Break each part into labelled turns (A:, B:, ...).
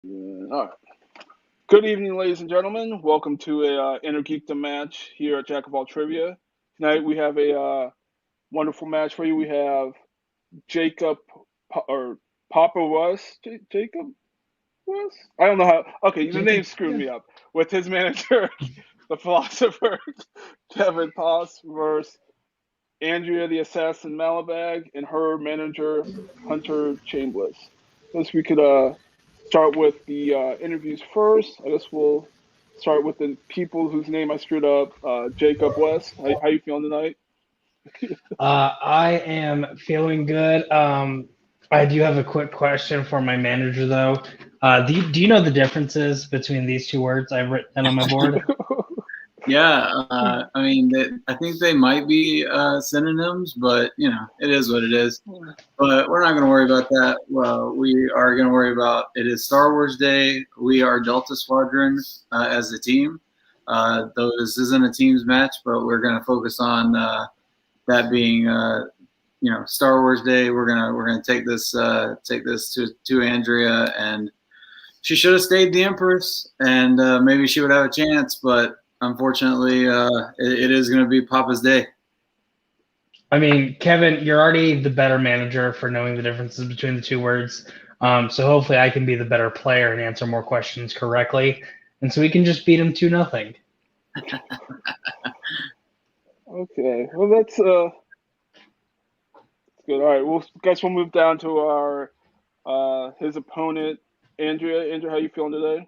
A: Yeah, all right. Good evening, ladies and gentlemen. Welcome to a Inner Geekdom match here at Jack of All Trivia. Tonight we have a wonderful match for you. We have Jacob or Papa West. Jacob West? I don't know how. Okay, the name
B: Jacob,
A: screwed
B: yeah.
A: me up. With his manager, the philosopher Kevin Poss versus Andrea the Assassin Malabag and her manager Hunter Chambliss. Guess we could start with the interviews first. I guess we'll start with the people whose name I screwed up. Jacob West, how you feeling tonight?
B: I am feeling good. I do have a quick question for my manager, though. Do you know the differences between these two words I've written on my board?
C: Yeah, I mean, I think they might be synonyms, but it is what it is. But we're not going to worry about that. Well, we are going to worry about it is Star Wars Day. We are Delta Squadron as a team. Though this isn't a teams match, but we're going to focus on that being Star Wars Day. We're gonna take this to Andrea, and she should have stayed the Empress, and maybe she would have a chance, but unfortunately, it is going to be Papa's Day.
B: I mean, Kevin, you're already the better manager for knowing the differences between the two words. So hopefully I can be the better player and answer more questions correctly. And so we can just beat him 2-0.
A: Okay, well that's good. All right, well, guys, we'll move down to our his opponent, Andrea. Andrea, how you feeling today?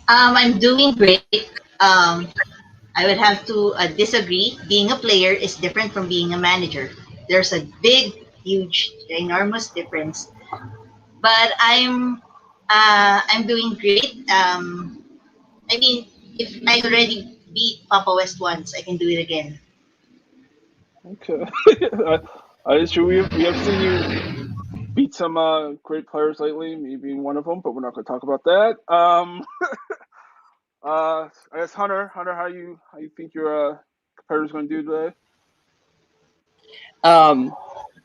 D: I'm doing great. I would have to disagree. Being a player is different from being a manager. There's a big, huge, enormous difference. But I'm doing great. I mean, if I already beat Papa West once, I can do it again.
A: Okay, I sure we have seen you beat some great players lately, me being one of them, but we're not going to talk about that. I guess Hunter, how you think your competitor's going to do today?
E: Um,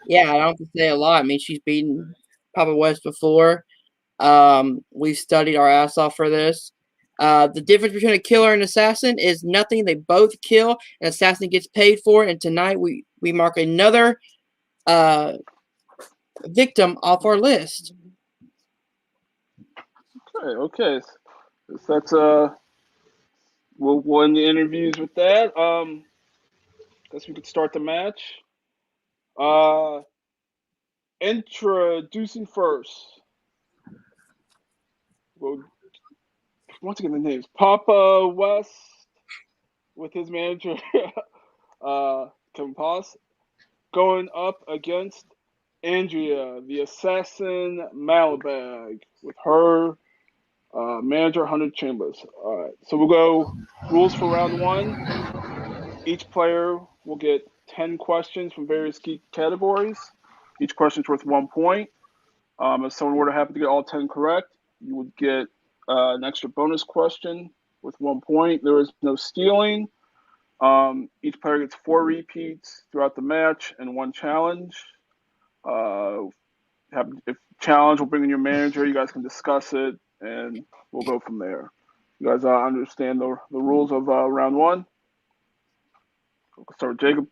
E: yeah, I don't have to say a lot. I mean, she's beaten Papa West before. We've studied our ass off for this. The difference between a killer and assassin is nothing. They both kill. An assassin gets paid for it. And tonight we mark another uh, victim off our list.
A: Okay. So that's we'll end the interviews with that. Guess we could start the match. Uh, introducing first. Well, once again, the names Papa West with his manager Kevin Poss going up against Andrea, the assassin Malabag, with her manager Hunter Chambers. All right, so we'll go rules for round one. Each player will get 10 questions from various key categories. Each question is worth 1 point. If someone were to happen to get all 10 correct, you would get an extra bonus question with 1 point. There is no stealing. Each player gets 4 repeats throughout the match and one challenge. If challenge, we'll bring in your manager. You guys can discuss it, and we'll go from there. You guys understand the rules of round one? We'll start with Jacob.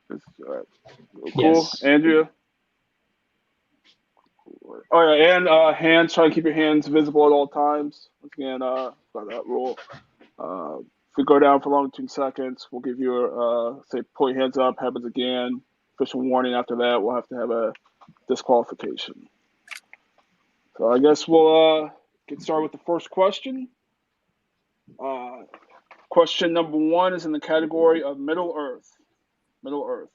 A: Cool.
B: Yes.
A: Andrea? Oh yeah, and hands. Try to keep your hands visible at all times. Once again, by that rule. If we go down for longer than 2 seconds, we'll give you say pull your hands up. Happens again. Official warning. After that, we'll have to have a disqualification. So I guess we'll get started with the first question. Question number 1 is in the category of Middle Earth. Middle Earth.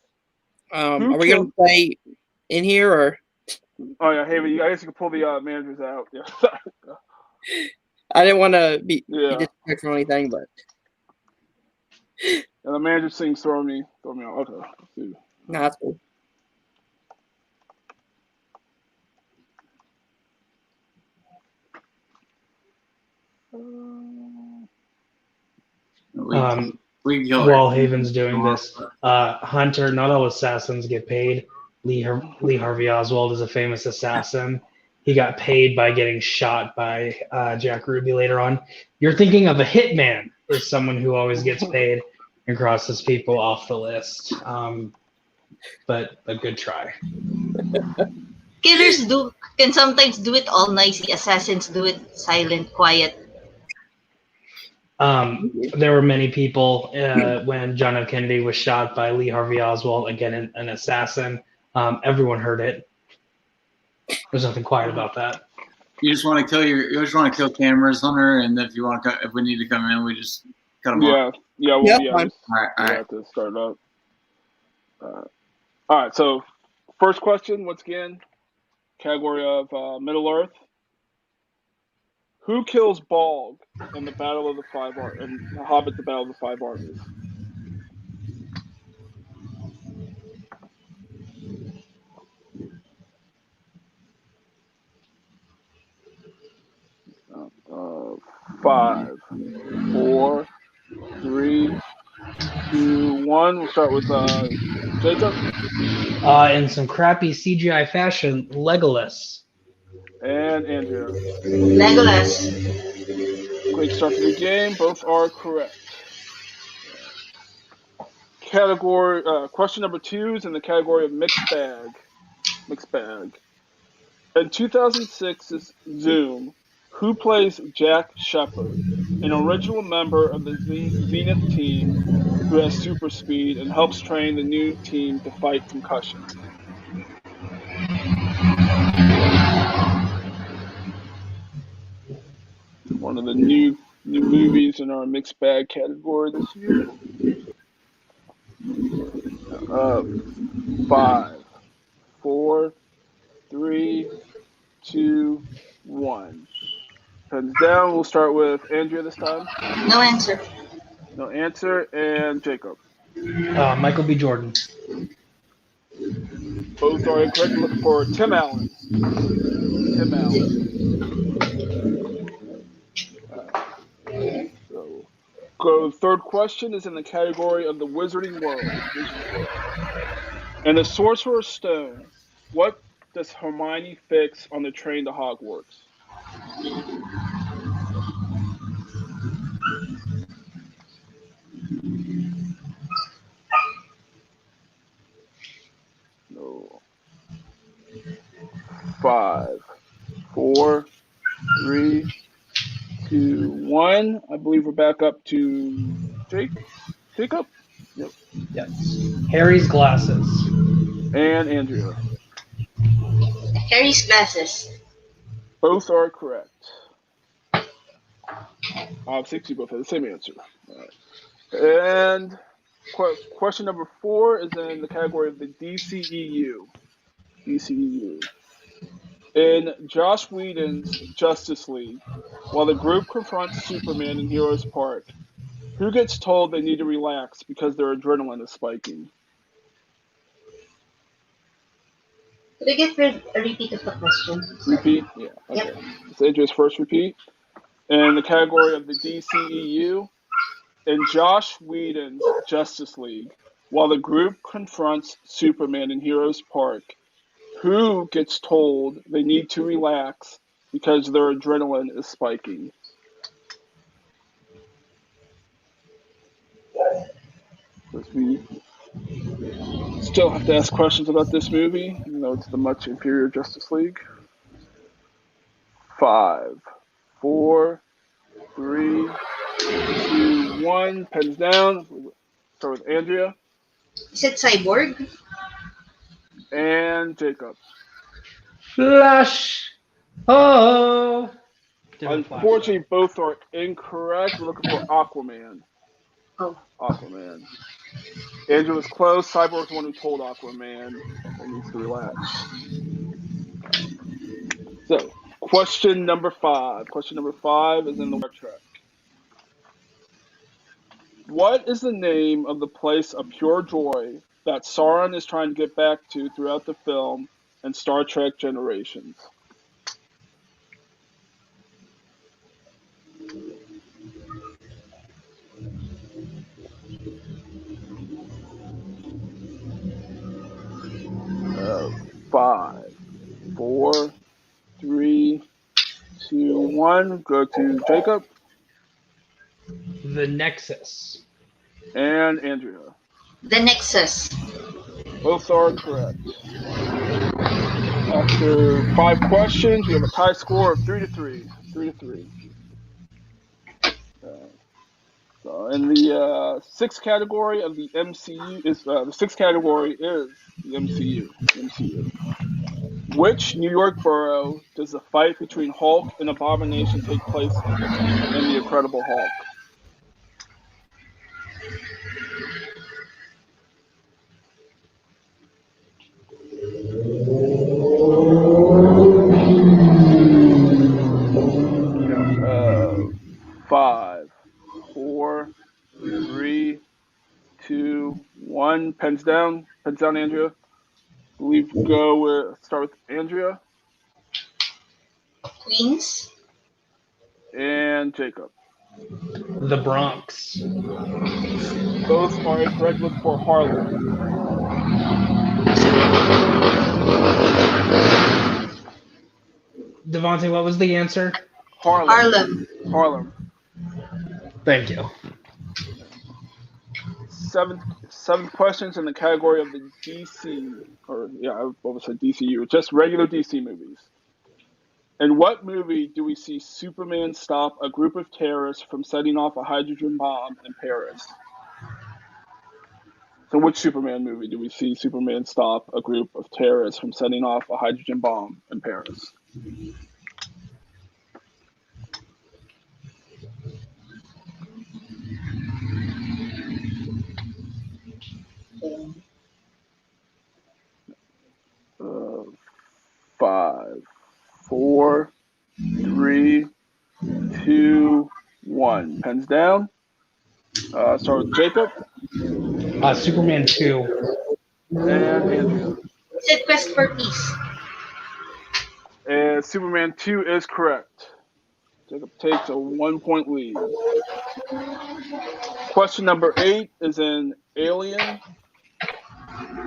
A: Who
E: Are we going
A: killed?
E: to stay in here or?
A: Oh yeah, hey, I guess you can pull the managers out. Yeah.
E: I didn't want to be
A: Yeah.
E: disrespectful or anything, but
A: And the manager sings throw me out. Okay. Let's see.
E: no, that's cool.
C: We kill her.
B: While Haven's doing this, Hunter, not all assassins get paid. Lee Harvey Oswald is a famous assassin. he got paid by getting shot by Jack Ruby later on. You're thinking of a hitman is someone who always gets paid and crosses people off the list. But a good try.
D: Killers can sometimes do it all nicely. Assassins do it silent, quiet.
B: There were many people when John F. Kennedy was shot by Lee Harvey Oswald, again an assassin. Everyone heard it. There's nothing quiet about that.
C: You just want to kill cameras, Hunter, and if we need to come in, we just cut them off.
A: Yeah.
E: Yeah,
A: We
E: fine.
A: have to start up. All right. So, first question, once again, category of Middle Earth. Who kills Balg in the Battle of the The Hobbit: The Battle of the Five Armies? Five, four, three, two, one. We'll start with Jacob.
B: In some crappy CGI fashion, Legolas.
A: And Andrea.
D: Legolas.
A: Great start to the game. Both are correct. Category question number 2 is in the category of mixed bag. Mixed bag. In 2006's Zoom, who plays Jack Shepard, an original member of the Zenith team who has super speed and helps train the new team to fight concussions? One of the new movies in our mixed bag category this year. 5, 4, 3, 2, 1. Pens down. We'll start with Andrea this time.
D: No answer.
A: No answer. And Jacob.
B: Michael B. Jordan.
A: Both are incorrect. Looking for Tim Allen. Tim Allen. So, third question is in the category of the Wizarding World. And the Sorcerer's Stone, what does Hermione fix on the train to Hogwarts? No. 5, 4, 3, 2, 1. I believe we're back up to Jacob? Yep.
B: Yes. Harry's glasses.
A: And Andrea.
D: Harry's glasses.
A: Both are correct. Obviously, both have the same answer. All right. And question number 4 is in the category of the DCEU. DCEU. In Joss Whedon's Justice League, while the group confronts Superman in Heroes Park, who gets told they need to relax because their adrenaline is spiking?
D: Could I get a repeat of the question?
A: Repeat? Yeah. Okay.
D: Yep.
A: It's Andrea's first repeat. In the category of the DCEU, in Joss Whedon's Justice League, while the group confronts Superman in Heroes Park, who gets told they need to relax because their adrenaline is spiking? We still have to ask questions about this movie, even though it's the much inferior Justice League. 5, 4, 3, 2, 1. Pens down. Start with Andrea.
D: Is it Cyborg?
A: And Jacob.
B: Flash. Oh.
A: Unfortunately, both are incorrect. We're looking for Aquaman.
D: Oh.
A: Aquaman. Andrew was close. Cyborg's the one who told Aquaman he needs to relax. So, question number 5. Question number 5 is in the Star Trek. What is the name of the place of pure joy that Sauron is trying to get back to throughout the film and Star Trek Generations? Five, 4, 3, 1. Go to Jacob
B: The Nexus.
A: and Andrea.
D: The Nexus.
A: Both are correct. After 5 questions, we have a tie score of 3-3. 3-3. So in the sixth category of the MCU is the sixth category is the MCU. MCU. Which New York borough does the fight between Hulk and Abomination take place in The Incredible Hulk? Five, 4, 3, 2, 1. Pens down. Pens down, Andrea. We start with Andrea
D: Queens.
A: and Jacob.
B: The Bronx.
A: Both are incorrect. Look for Harlem.
B: Devontae, what was the answer?
A: Harlem.
B: Thank you.
A: Seventh questions in the category of the DC, I almost said DCU, just regular DC movies. In what movie do we see Superman stop a group of terrorists from setting off a hydrogen bomb in Paris? So which Superman movie do we see Superman stop a group of terrorists from setting off a hydrogen bomb in Paris? Uh, 5, 4, 3, 2, 1. Pens down. Start with Jacob.
B: Superman 2.
A: And Andrea.
D: Said Quest for Peace.
A: And Superman 2 is correct. Jacob takes a 1-point lead. Question number 8 is in Alien.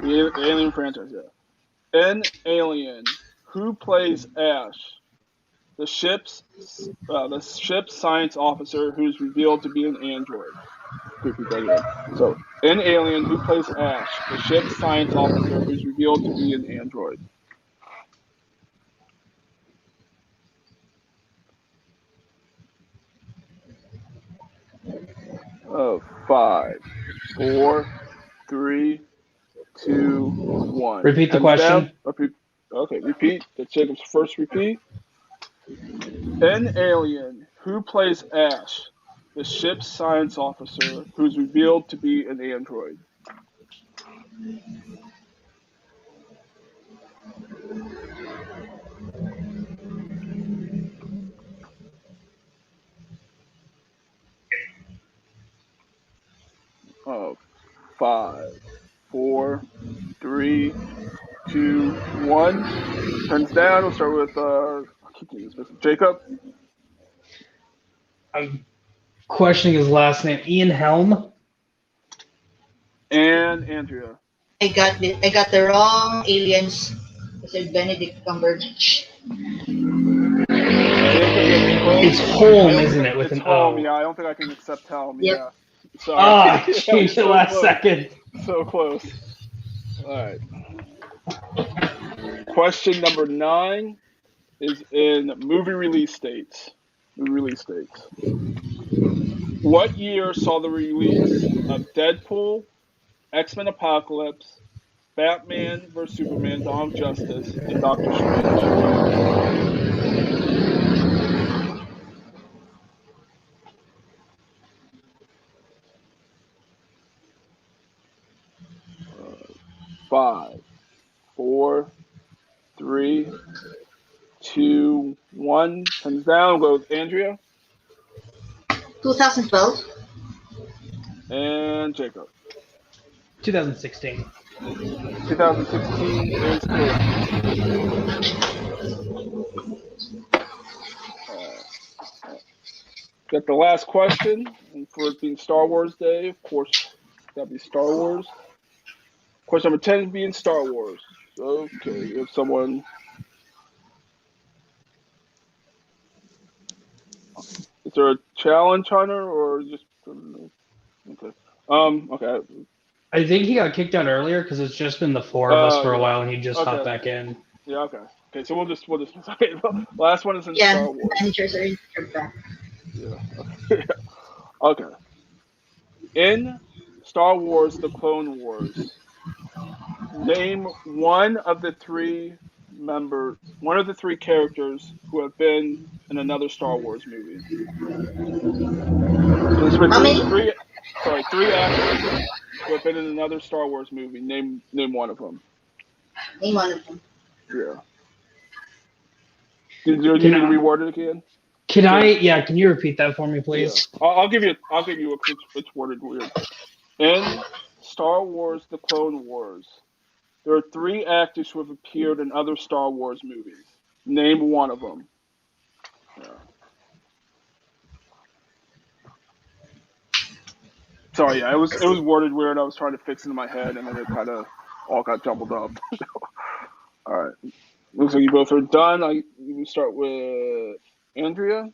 A: The Alien franchise, yeah. In Alien, who plays Ash? The ship's science officer who's revealed to be an android. Repeat that again. So, in Alien, who plays Ash? The ship's science officer who's revealed to be an android. Oh, 5, 4, 3, 2, 1.
B: Repeat the question.
A: Repeat. That's Jacob's first repeat. In Alien, who plays Ash? The ship's science officer who's revealed to be an android. Oh, 5, 4, 3, 2, 1. Turns down. We'll start with Jacob.
B: I'm questioning his last name. Ian Helm.
A: And Andrea.
D: I got the wrong aliens. I said Benedict Cumberbatch.
B: It's Holm, isn't it? With an O.
A: Yeah, I don't think I can accept Helm.
D: Yep.
A: Yeah. Sorry.
B: Jeez, the last second.
A: So close. All right. Question number 9 is in movie release dates. What year saw the release of Deadpool, X-Men Apocalypse, Batman vs. Superman, Dawn of Justice, and Doctor Strange? Five, 4, 3, 2, 1. Comes down. We'll go with Andrea.
D: 2012.
A: And Jacob.
B: 2016.
A: 2016 is correct. Got the last question, and for it being Star Wars Day, of course, that'd be Star Wars. Question number 10 is being Star Wars. Okay, if someone. there a challenge, Hunter, or just okay? Okay.
B: I think he got kicked out earlier because it's just been the four of us for a
A: Yeah.
B: while, and he just hopped
A: Okay.
B: back in.
A: Yeah. Okay. Okay. So we'll just. Okay. Last one is in
D: Yeah,
A: Star Wars.
D: managers are in Japan.
A: Yeah. Okay. In Star Wars: The Clone Wars, name one of the three characters who have been in another Star Wars movie. So there's been
D: How many?
A: three actors who have been in another Star Wars movie. Name one of them.
D: Name one of them.
A: Yeah. Do you need me to reword it again?
B: Can
A: So,
B: I? Yeah, can you repeat that for me,
A: yeah.
B: please?
A: I'll give you it's worded weird. In Star Wars: The Clone Wars, there are three actors who have appeared in other Star Wars movies. Name one of them. Yeah. Sorry, yeah, it was worded weird. I was trying to fix it in my head, and then it kind of all got jumbled up. All right, looks like you both are done. We start with Andrea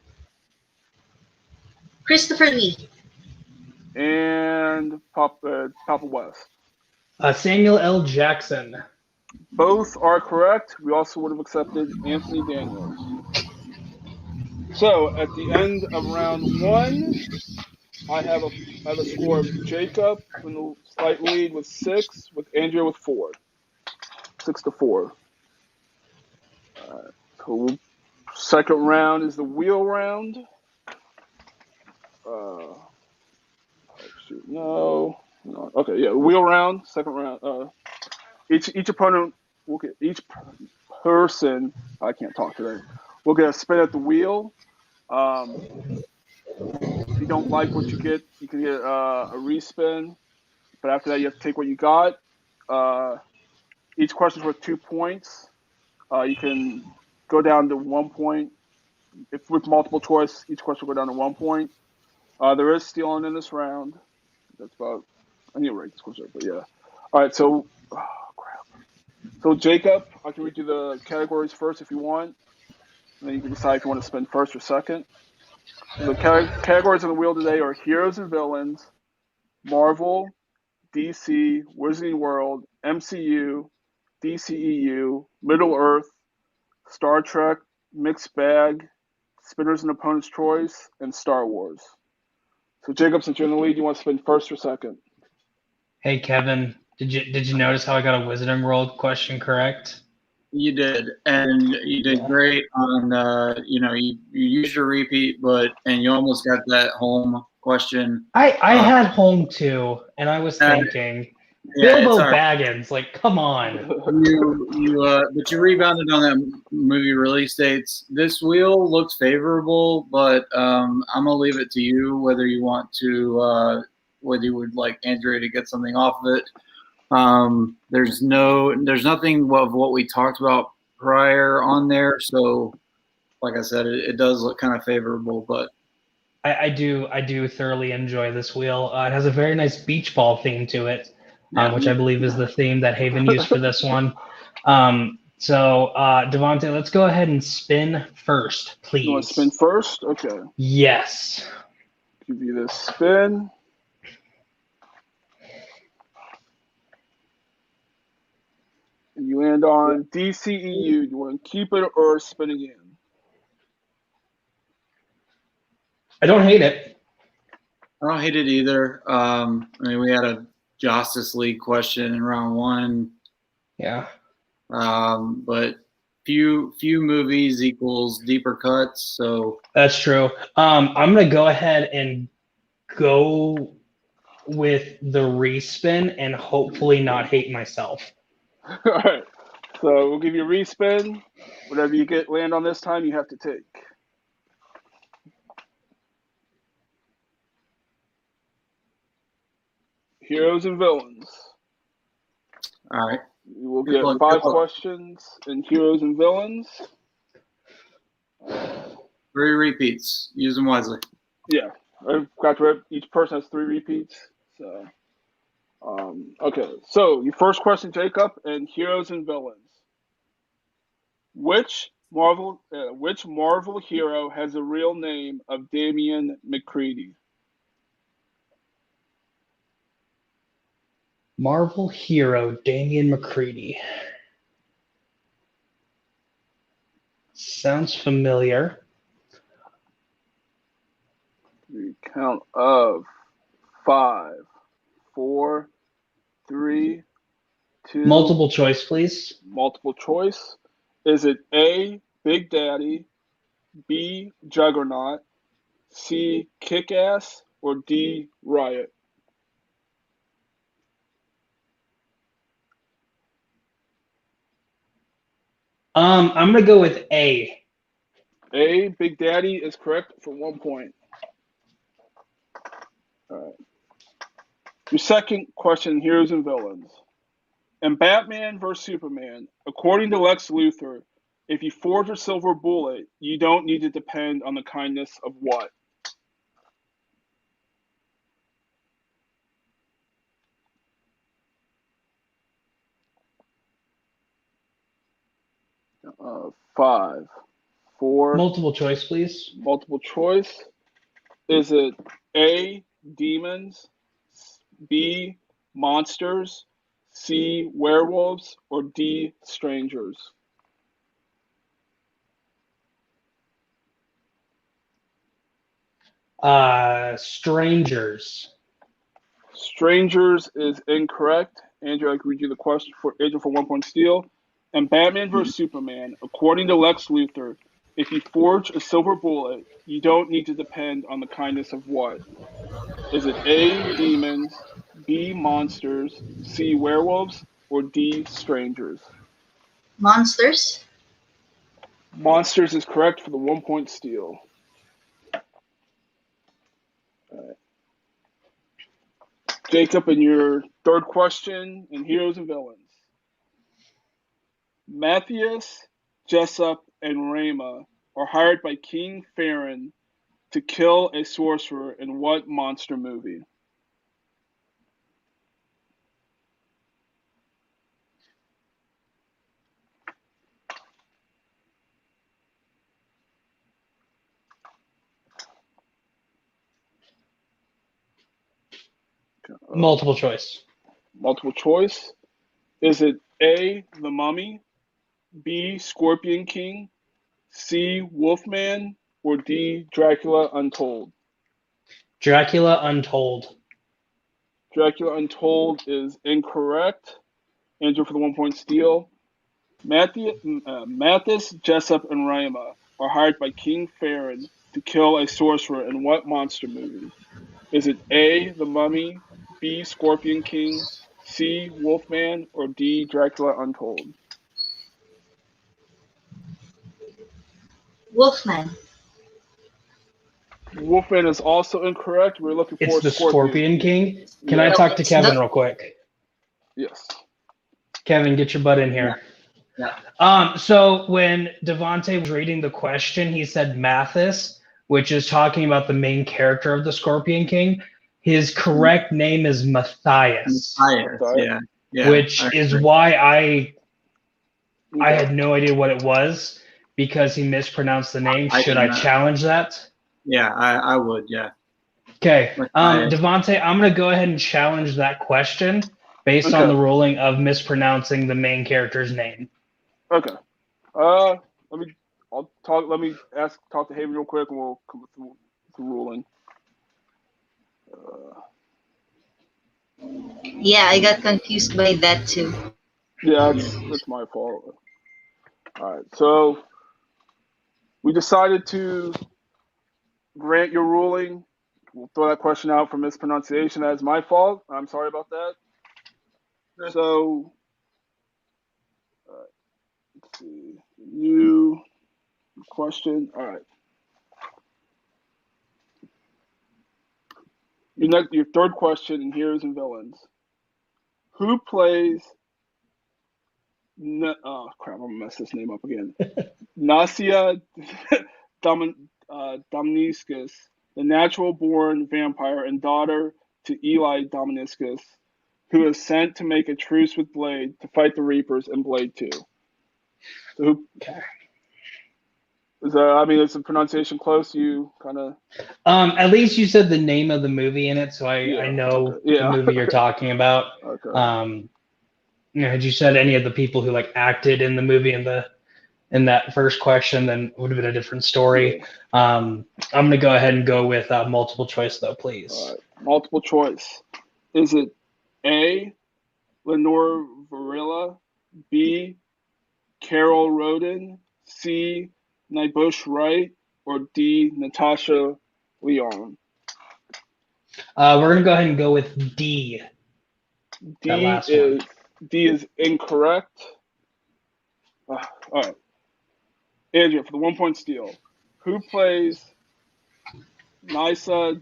D: Christopher Lee.
A: and Papa West.
B: Samuel L. Jackson.
A: Both are correct. We also would have accepted Anthony Daniels. So at the end of round one, I have a score of Jacob in the slight lead with 6, with Andrea with 4. 6-4. So second round is the wheel round. No. Okay, yeah, wheel round. Second round. Each opponent will get each person. I can't talk today. Will get a spin at the wheel. If you don't like what you get, you can get a respin. But after that, you have to take what you got. Each question is worth 2 points. You can go down to 1 point. If with multiple choice, each question will go down to 1 point. There is stealing in this round. That's about. I need to write this question, but yeah. All right, so crap. So Jacob, I can read you the categories first if you want, and then you can decide if you want to spin first or second. So the categories on the wheel today are heroes and villains, Marvel, DC, Wizarding World, MCU, DCEU, Middle Earth, Star Trek, Mixed Bag, Spinners and Opponent's Choice, and Star Wars. So Jacob, since you're in the lead, you want to spin first or second?
B: Hey, Kevin, did you notice how I got a Wizarding World question correct?
C: You did, and you did great on. You used your repeat, and you almost got that home question.
B: I had home too, and I was thinking Bilbo Baggins. Like, come on.
C: But you rebounded on that movie release dates. This wheel looks favorable, but I'm gonna leave it to you whether you want to, whether you would like Andrea to get something off of it. There's nothing of what we talked about prior on there. So, like I said, it does look kind of favorable, but
B: I do thoroughly enjoy this wheel. It has a very nice beach ball theme to it, which I believe is the theme that Haven used for this one. So, Devontae, let's go ahead and spin first, please.
A: You want to spin first? Okay.
B: Yes.
A: Give you this spin. And you land on DCEU. You want to keep it or spin again?
B: I don't hate it.
C: I don't hate it either. I mean, we had a Justice League question in round one.
B: Yeah.
C: But few movies equals deeper cuts. So
B: that's true. I'm gonna go ahead and go with the respin and hopefully not hate myself.
A: All right. So we'll give you a respin. Whatever you land on this time, you have to take. Heroes and villains.
C: All right.
A: You will get 5 questions in heroes and villains.
C: 3 repeats. Use them wisely.
A: Yeah. I've got to each person has 3 repeats. So, okay. So your first question, Jacob, and heroes and villains. Which Which Marvel hero has the real name of Damian McCready?
B: Marvel hero Damian McCready. Sounds familiar.
A: The count of 5, 4, 3, 2.
B: Multiple choice, please.
A: Multiple choice. Is it A, Big Daddy, B, Juggernaut, C, Kick-Ass, or D, Riot?
B: I'm gonna go with A.
A: A, Big Daddy is correct for 1 point. All right. Your second question, heroes and villains. In Batman vs. Superman, according to Lex Luthor, if you forge a silver bullet, you don't need to depend on the kindness of what? Five, 4.
B: Multiple choice, please.
A: Multiple choice. Is it A, demons, B, monsters, C, werewolves, or D, strangers?
B: Strangers.
A: Strangers is incorrect. Andrew, I can read you the question for Andrew for 1 point steal. In Batman vs. Superman, according to Lex Luthor, if you forge a silver bullet, you don't need to depend on the kindness of what? Is it A, demons, B, monsters, C, werewolves, or D, strangers?
D: Monsters?
A: Monsters is correct for the 1 point steal. All right. Jacob, and your third question in Heroes and Villains. Matthias, Jessup, and Rama are hired by King Farron to kill a sorcerer in what monster movie?
B: Multiple choice.
A: Multiple choice. Is it A, The Mummy, B, Scorpion King, C, Wolfman, or D, Dracula Untold?
B: Dracula Untold.
A: Dracula Untold is incorrect. Andrew for the 1 point steal. Mathis, Jessup, and Rama are hired by King Farron to kill a sorcerer in what monster movie? Is it A, The Mummy, B, Scorpion King, C, Wolfman, or D, Dracula Untold?
D: Wolfman.
A: Wolfman is also incorrect. We're looking for
B: It's the Scorpion King. Can
A: Yeah.
B: I talk to Kevin real quick?
A: Yes.
B: Kevin, get your butt in here.
C: Yeah.
B: So when Devontae was reading the question, he said Mathis, which is talking about the main character of the Scorpion King. His correct name is Matthias.
C: Matthias, yeah.
B: Which is why I had no idea what it was, because he mispronounced the name. Should I challenge that?
C: Yeah, I would, yeah.
B: Okay. Devontae, I'm going to go ahead and challenge that question based on the ruling of mispronouncing the main character's name.
A: Okay. Let me talk to Haven real quick, and we'll come through the ruling.
D: Yeah, I got confused by that too.
A: Yeah, that's my fault. All right, so we decided to grant your ruling. We'll throw that question out for mispronunciation. That's my fault. I'm sorry about that. So, let's see. New question. All right. Your third question in Heroes and Villains. Who plays... oh, crap. I'm going to mess this name up again. Nasia Domniscus, the natural-born vampire and daughter to Eli Domniscus, who is sent to make a truce with Blade to fight the Reapers in Blade 2. So Is that? I mean, is the pronunciation close? You kind of.
B: At least you said the name of the movie in it, so I
A: Yeah.
B: know
A: Okay. Yeah.
B: the movie you're talking about.
A: Okay.
B: Had you said any of the people who like acted in the movie in that first question, then it would have been a different story.
A: Yeah.
B: I'm gonna go ahead and go with multiple choice though,
A: All
B: please.
A: right. Multiple choice. Is it A. Lenore Varela, B. Carol Roden, C. Nybush Wright, or D. Natasha Leon?
B: We're gonna go ahead and go with D. That
A: D
B: last one.
A: is D is incorrect. All right, Andrea, for the 1 point steal, who plays Nysa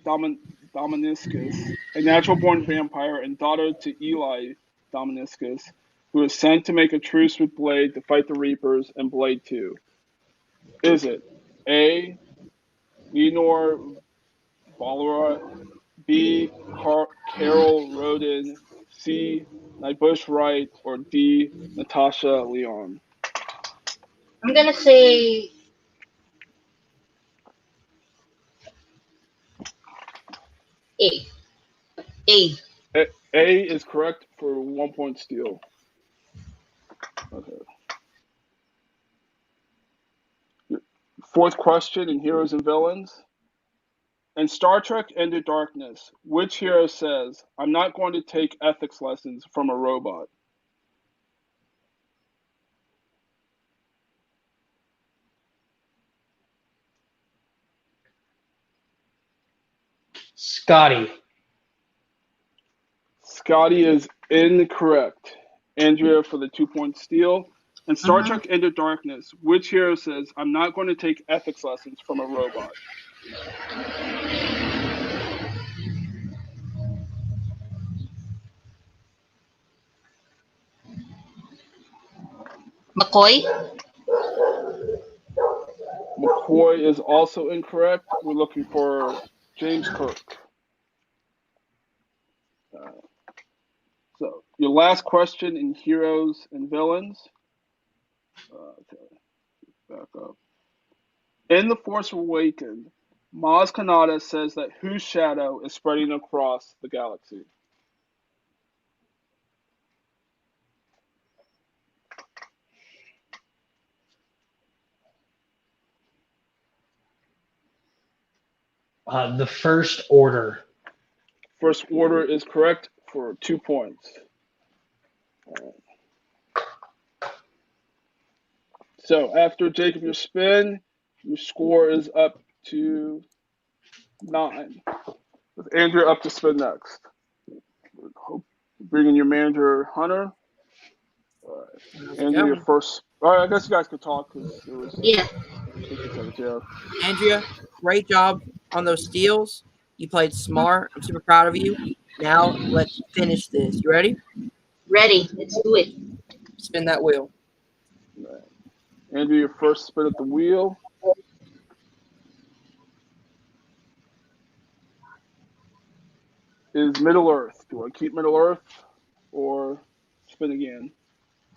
A: Dominiscus, a natural-born vampire and daughter to Eli Dominiscus, who is sent to make a truce with Blade to fight the Reapers and Blade 2? Is it A. Lenore Valora, B. Carol Roden, C. Nybush Wright, or D. Natasha Leon?
D: I'm gonna say A. A.
A: A is correct for 1 point steal. Okay. Fourth question in Heroes and Villains. In Star Trek Into Darkness, which hero says, "I'm not going to take ethics lessons from a robot"?
B: Scotty.
A: Scotty is incorrect. Andrea for the 2 point steal. In Star Trek Into Darkness, which hero says, "I'm not going to take ethics lessons from a robot"?
D: McCoy.
A: McCoy is also incorrect. We're looking for James Kirk. So, your last question in Heroes and Villains. Okay, back up. In The Force Awakens, Maz Kanata says that whose shadow is spreading across the galaxy?
B: The First Order.
A: First Order is correct for 2 points. So after Jacob, your spin, your score is up to 9. With Andrea up to spin next. Bring in your manager, Hunter. All right. Andrea, your first. All right, I guess you guys could talk because it was
D: Yeah.
A: 60 seconds. Yeah.
E: Andrea, great job on those steals. You played smart. I'm super proud of you. Now let's finish this. You ready?
D: Ready. Let's do it.
E: Spin that wheel.
A: Right. Andrea, your first spin at the wheel. Is Middle Earth. Do you want to keep Middle Earth or spin again?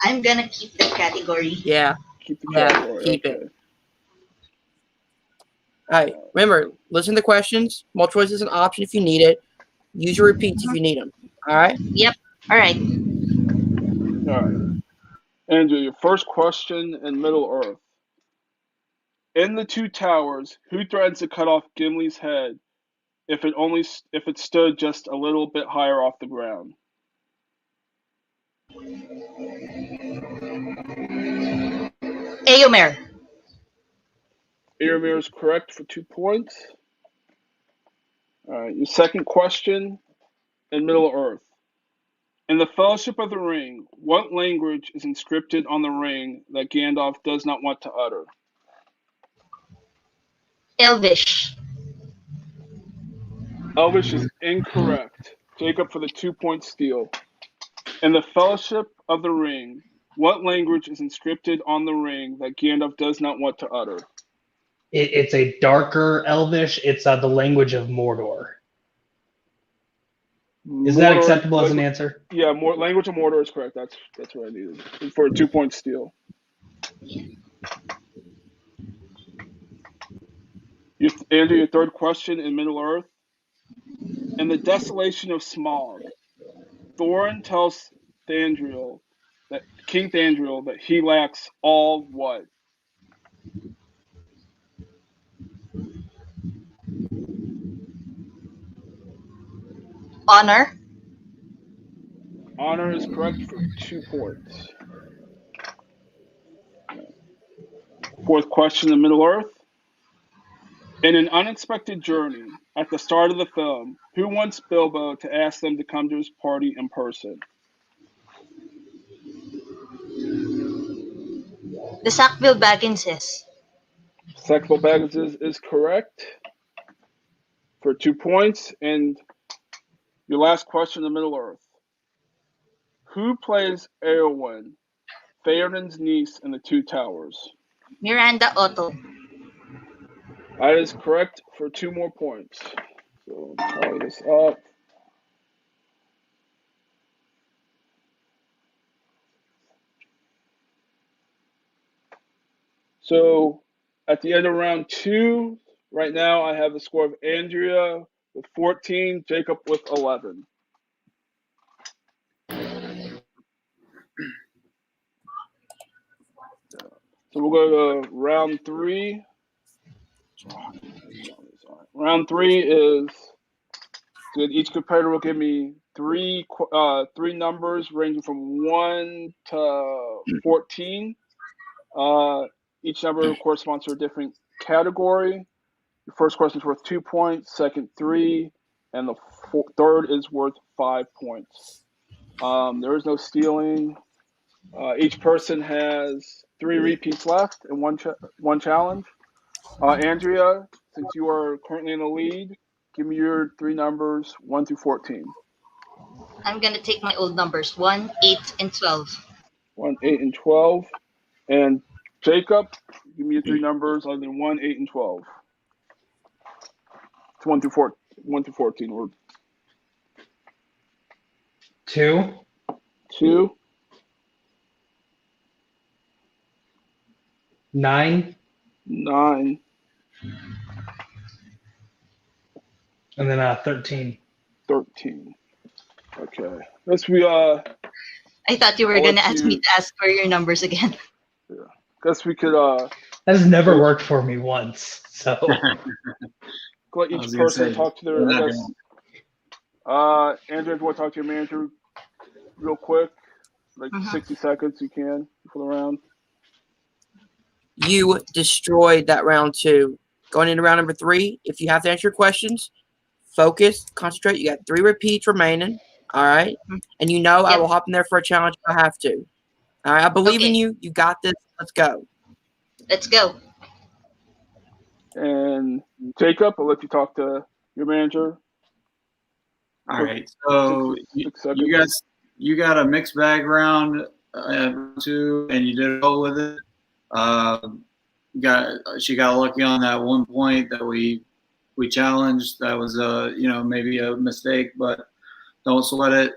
D: I'm gonna keep the category.
E: Yeah.
A: Keep the category.
E: Keep
A: okay.
E: it. All right. Remember, listen to the questions. Multiple choice is an option if you need it. Use your repeats if you need them. All right?
D: Yep. All right.
A: All right. Andrea, your first question in Middle Earth. In the Two Towers, who threatens to cut off Gimli's head if it stood just a little bit higher off the ground?
D: Aomer.
A: Aramir is correct for 2 points. All right. Your second question in Middle Earth. In the Fellowship of the Ring, what language is inscripted on the ring that Gandalf does not want to utter?
D: Elvish.
A: Elvish is incorrect. Jacob for the 2 point steal. In the Fellowship of the Ring, what language is inscripted on the ring that Gandalf does not want to utter?
B: It's a darker Elvish. It's the language of Mordor. Is that acceptable as an answer?
A: Yeah, language of Mordor is correct. That's what I needed for a 2 point steal. Andrew, your third question in Middle Earth. In the desolation of Smog, Thorin tells King Thandriel that he lacks all what?
D: Honor.
A: Honor is correct for 2 points. Fourth question in Middle Earth. In an unexpected journey, at the start of the film, who wants Bilbo to ask them to come to his party in person?
D: The Sackville Bagginses.
A: Sackville Baggins is correct for 2 points. And your last question in Middle Earth. Who plays Eowyn, Theoden's niece in The Two Towers?
D: Miranda Otto.
A: That is correct for 2 more points. So tally this up. So at the end of round 2, right now I have the score of Andrea with 14, Jacob with 11. So we'll go to round 3. Round 3 is good. Each competitor will give me three numbers ranging from 1 to 14. Each number corresponds to a different category. The first question is worth 2 points, second 3, and the third is worth 5 points. There is no stealing. Each person has 3 repeats left and one challenge. Andrea, since you are currently in the lead, give me your 3 numbers, 1 through 14.
D: I'm gonna take my old numbers: 1, 8, and 12.
A: 1, 8, and 12. And Jacob, give me your 3 numbers other than 1, 8, and 12. It's 1 through 14. Or
B: 2.
A: 2.
B: 9.
A: 9.
B: And then 13.
A: 13. Okay. Guess we
D: I thought you were
A: I'll
D: gonna
A: let
D: ask me to ask for your numbers again.
A: guess we could
B: That has never worked for me once. So
A: let each person talk to their Andrea, if you want to talk to your manager real quick, like 60 seconds you can before the round.
E: You destroyed that round 2. Going into round number 3, if you have to answer your questions, focus, concentrate. You got 3 repeats remaining. All right. And you know I will hop in there for a challenge if I have to. All right. I believe in you. You got this. Let's go.
D: Let's go.
A: And Jacob, I'll let you talk to your manager.
C: All right. So you got a mixed bag round 2, and you did well with it. She got lucky on that 1 point that we challenged. That was maybe a mistake, but don't sweat it.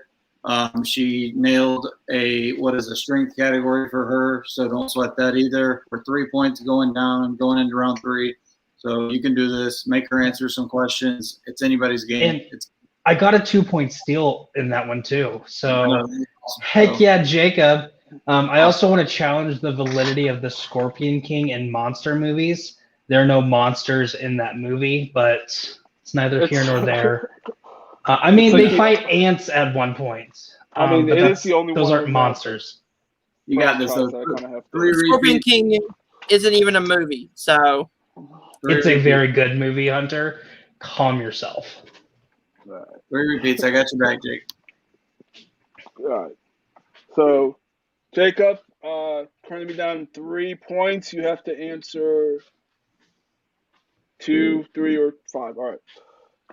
C: She nailed a strength category for her, so don't sweat that either. For 3 points going into round 3. So you can do this. Make her answer some questions. It's anybody's game.
B: I got a 2-point steal in that one too. So heck yeah, Jacob. I also want to challenge the validity of the Scorpion King in monster movies. There are no monsters in that movie, but it's neither here nor there. They fight ants at one point. But
A: it is the only
B: those
A: one
B: aren't monsters.
C: You got this.
E: Scorpion King isn't even a movie, so
B: it's a very good movie, Hunter. Calm yourself.
A: All right.
C: 3 repeats. I got you back, Jake.
A: All right. So, Jacob, currently down 3 points. You have to answer 2, 3, or 5. All right.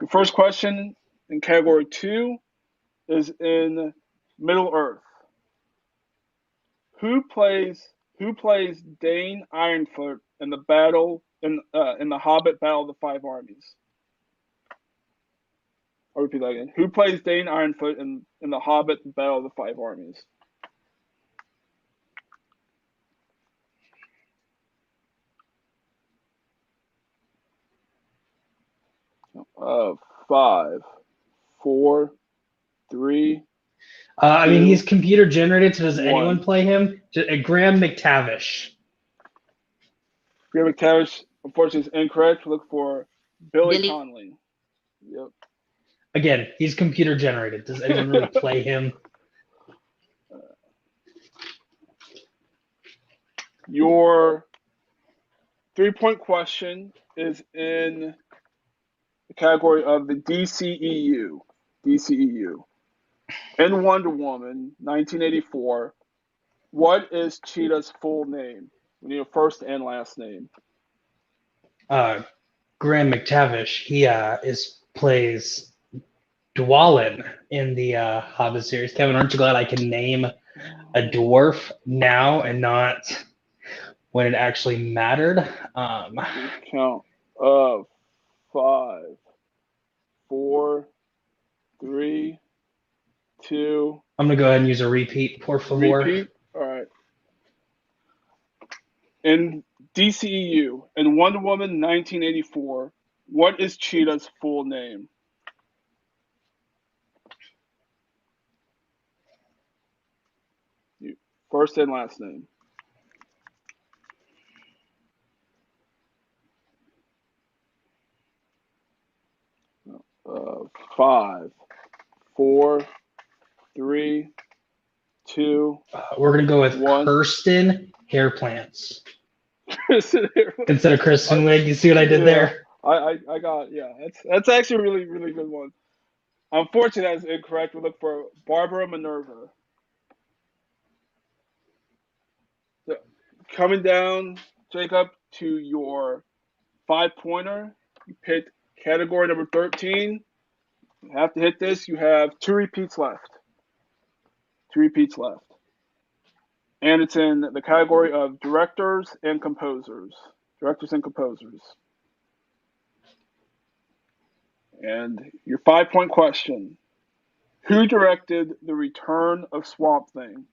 A: The first question in category 2 is in Middle Earth. Who plays Dane Ironfoot in the Hobbit Battle of the Five Armies? I'll repeat that again. Who plays Dane Ironfoot in the Hobbit Battle of the Five Armies? 5, 4, 3.
B: I mean,
A: Two,
B: he's computer generated, so does anyone
A: 1.
B: play him? Graham McTavish.
A: Graham McTavish, unfortunately, is incorrect. Look for Billy
D: Billy.
A: Conley. Yep.
B: Again, he's computer generated. Does anyone really play him?
A: Your 3-point question is in the category of the DCEU. DCEU. In Wonder Woman, 1984, what is Cheetah's full name? We need a first and last name.
B: Graham McTavish. He plays Dwalin in the Hobbit series. Kevin, aren't you glad I can name a dwarf now and not when it actually mattered?
A: Count. 5, 4, 3, 2.
B: I'm gonna go ahead and use a repeat, por favor.
A: Repeat. All right. In DCEU, in Wonder Woman 1984, what is Cheetah's full name? First and last name. Uh, 5, 4, 3, 2.
B: We're gonna go with
A: 1.
B: Kirsten Hair Plants instead of Kristen Wiig. You see what I did there?
A: I got That's actually a really really good one. Unfortunately, that's incorrect. We look for Barbara Minerva. So, coming down, Jacob, to your 5-pointer. You picked category number 13. You have to hit this. You have 2 repeats left. 2 repeats left. And it's in the category of directors and composers. Directors and composers. And your 5-point question. Who directed The Return of Swamp Thing?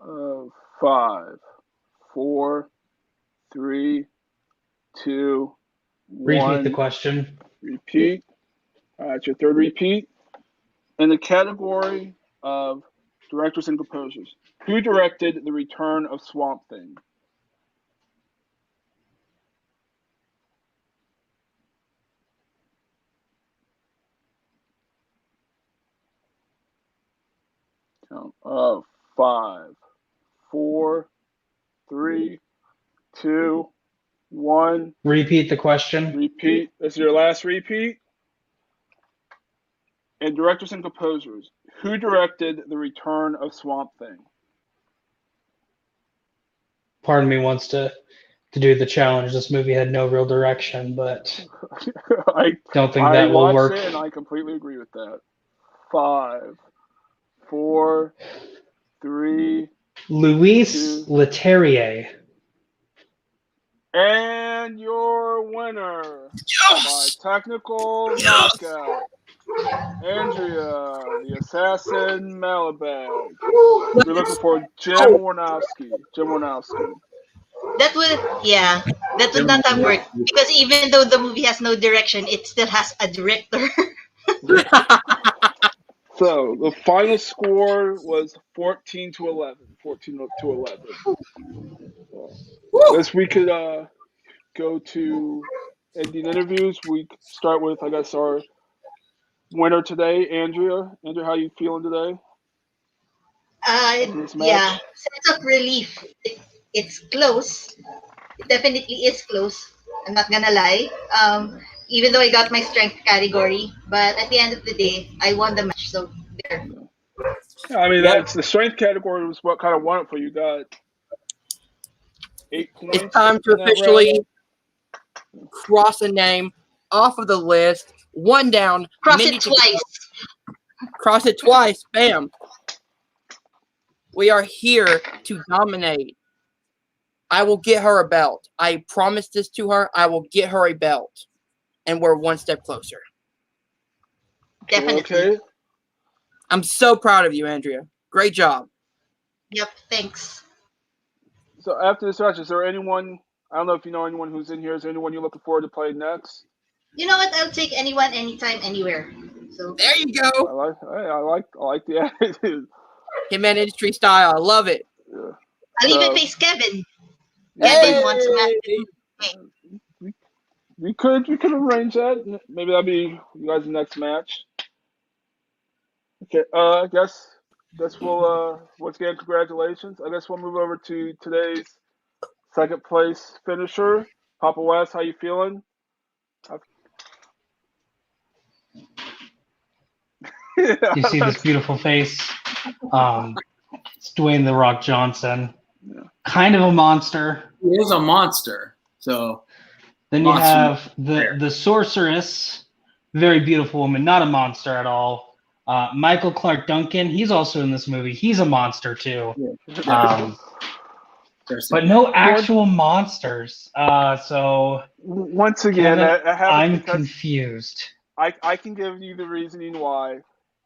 A: Uh, 5, 4, 3, 2, 1.
B: Repeat the question.
A: Repeat. It's your third repeat. In the category of directors and composers, who directed The Return of Swamp Thing? Count. 5, 4, 3, 2, 1.
B: Repeat the question.
A: Repeat. This is your last repeat. And directors and composers, who directed The Return of Swamp Thing?
B: Part of me wants to do the challenge. This movie had no real direction, but
A: I
B: don't think that will work.
A: It and I completely agree with that. 5, 4, 3.
B: Luis Leterrier.
A: And your winner
E: Yes!
A: by technical knockout, Andrea, the Assassin Malabag. We're looking for Jim Warnowski.
D: That would not have worked because even though the movie has no direction, it still has a director.
A: So the final score was 14-11. 14-11. So, guess we could go to ending interviews. We start with, I guess, our winner today, Andrea. Andrea, how you feeling today?
D: Sense of relief. It's close. It definitely is close. I'm not gonna lie. Even though I got my strength category, but at the end of the day, I won the match. So there.
A: Yeah, I mean, that's the strength category was what kind of won it for you. Got 8 points.
E: It's time to officially cross a name off of the list. One down.
D: Cross it twice.
E: Cross it twice. Bam. We are here to dominate. I will get her a belt. I promised this to her. I will get her a belt. and we're one step closer.
D: Definitely.
A: Okay.
E: I'm so proud of you, Andrea. Great job.
D: Yep. Thanks.
A: So after this match, is there anyone? I don't know if you know anyone who's in here. Is there anyone you're looking forward to playing next?
D: You know what? I'll take anyone, anytime, anywhere. So
E: There you go.
A: I like the attitude.
E: Hitman Industry style. I love it.
A: Yeah.
D: I'll even
A: So,
D: face Kevin.
A: yeah,
D: Kevin wants a match.
A: we could arrange that. Maybe that'll be you guys' next match. Okay. I guess we'll once again congratulations. I guess we'll move over to today's second place finisher, Papa West. How you feeling?
B: You see this beautiful face? It's Dwayne The Rock Johnson.
A: Yeah.
B: Kind of a monster.
C: He is a monster. So
B: Then you
C: Monster.
B: have the sorceress, very beautiful woman, not a monster at all. Michael Clark Duncan, he's also in this movie. He's a monster too. But no actual monsters. So
A: once again,
B: Kevin, I'm
A: because
B: confused.
A: I can give you the reasoning why.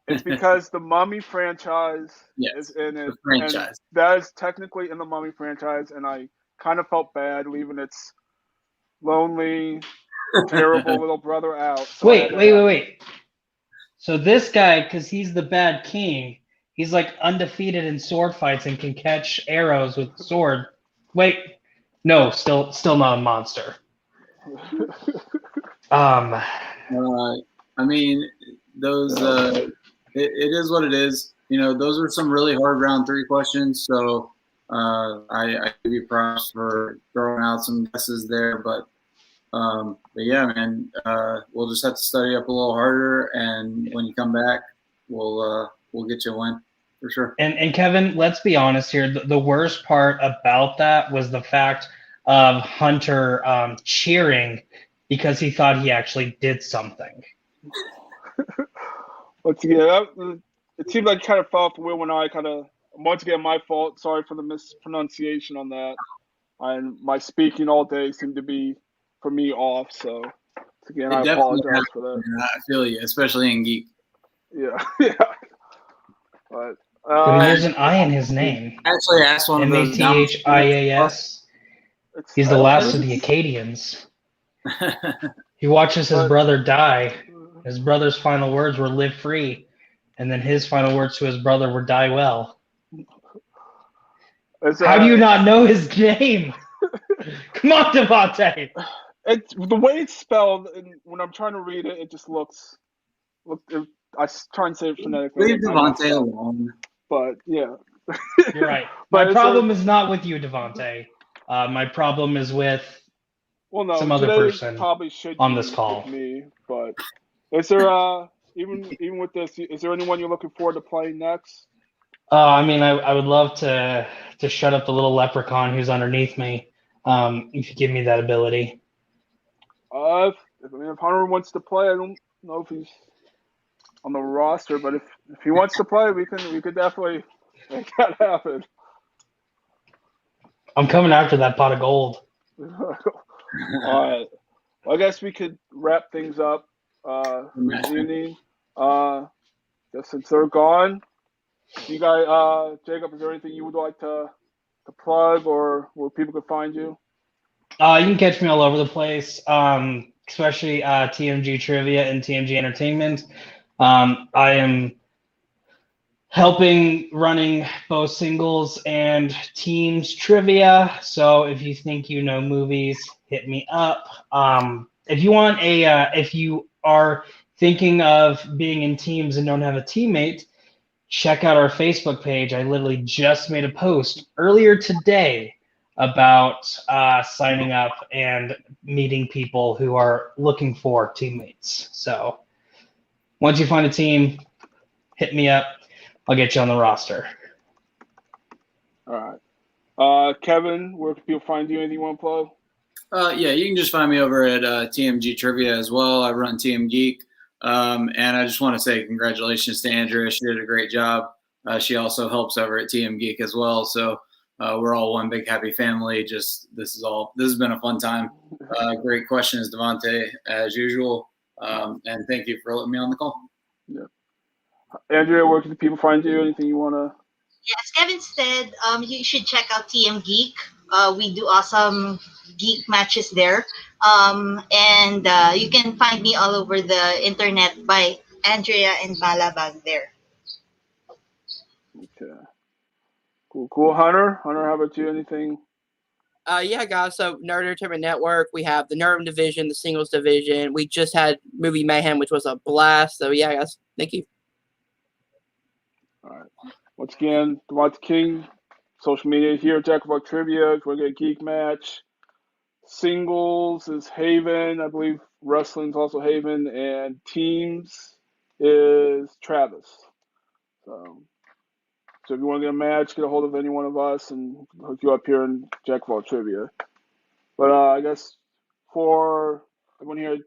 A: It's because the Mummy franchise is in it.
C: the franchise.
A: And that is technically in the Mummy franchise, and I kind of felt bad leaving its lonely, terrible little brother out. So
B: Wait. So this guy, because he's the bad king, he's like undefeated in sword fights and can catch arrows with the sword. Wait, no, still not a monster.
C: I mean, those. It is what it is. You know, those are some really hard round 3 questions. So I give you props for throwing out some guesses there. But yeah, man, we'll just have to study up a little harder, and when you come back, we'll get you a win for sure.
B: And Kevin, let's be honest here. The worst part about that was the fact of Hunter cheering because he thought he actually did something.
A: Once again, it seemed like kind of fell off the wheel when I once again, my fault. Sorry for the mispronunciation on that. And my speaking all day seemed to be, for me, off. So, again, I apologize for that.
C: I feel you, especially in Geek.
A: Yeah. But
B: he has an I in his name.
C: Actually, asked one of those.
B: Mathias. He's the last of the Acadians. He watches his brother die. His brother's final words were "live free," and then his final words to his brother were "die well." How do you not know his name? Come on, Devontae.
A: It's the way it's spelled, and when I'm trying to read it, it just looks. I try and say it phonetically.
C: Leave Devontae alone.
A: But yeah,
B: you're right. My problem is not with you, Devontae. My problem is with some other person
A: probably should
B: on this call.
A: With me, but is there even with this? Is there anyone you're looking forward to playing next?
B: I mean, I would love to shut up the little leprechaun who's underneath me. If you give me that ability.
A: If Hunter wants to play, I don't know if he's on the roster, but if he wants to play, we could definitely make that happen.
B: I'm coming after that pot of gold.
A: All right. Well, I guess we could wrap things up this evening. Just since they're gone, you guys, Jacob, is there anything you would like to plug or where people could find you?
B: You can catch me all over the place, especially TMG Trivia and TMG Entertainment. I am helping running both singles and teams trivia. So if you think you know movies, hit me up. If you want if you are thinking of being in teams and don't have a teammate, check out our Facebook page. I literally just made a post earlier today about signing up and meeting people who are looking for teammates. So once you find a team, hit me up. I'll get you on the roster.
A: All right. Kevin, where can people find you? Anything you want to plug?
C: Yeah, you can just find me over at TMG Trivia as well. I run TM Geek. And I just want to say congratulations to Andrea. She did a great job. She also helps over at TM Geek as well. So we're all one big happy family. This has been a fun time. Great questions, Devontae, as usual. And thank you for letting me on the call.
A: Yeah. Andrea, where can the people find you? Anything you want to?
D: Yes, Kevin said you should check out TM Geek. We do awesome geek matches there. And you can find me all over the internet by Andrea and Balabag there.
A: Okay. Cool. Hunter, how about you? Anything?
E: Yeah, guys. So Nerd Entertainment Network, we have the Nerd division, the singles division. We just had Movie Mayhem, which was a blast. So yeah, guys, thank you.
A: All right. Once again, Devontae King, social media here, Jackpot Trivia. We're going to geek match. Singles is Haven. I believe wrestling's also Haven. And teams is Travis. So if you want to get a match, get a hold of any one of us and hook you up here in Jackpot Trivia. But I guess for everyone here at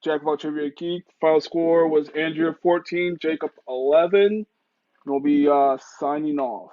A: Jackpot Trivia Geek, final score was Andrea 14, Jacob 11. And we'll be signing off.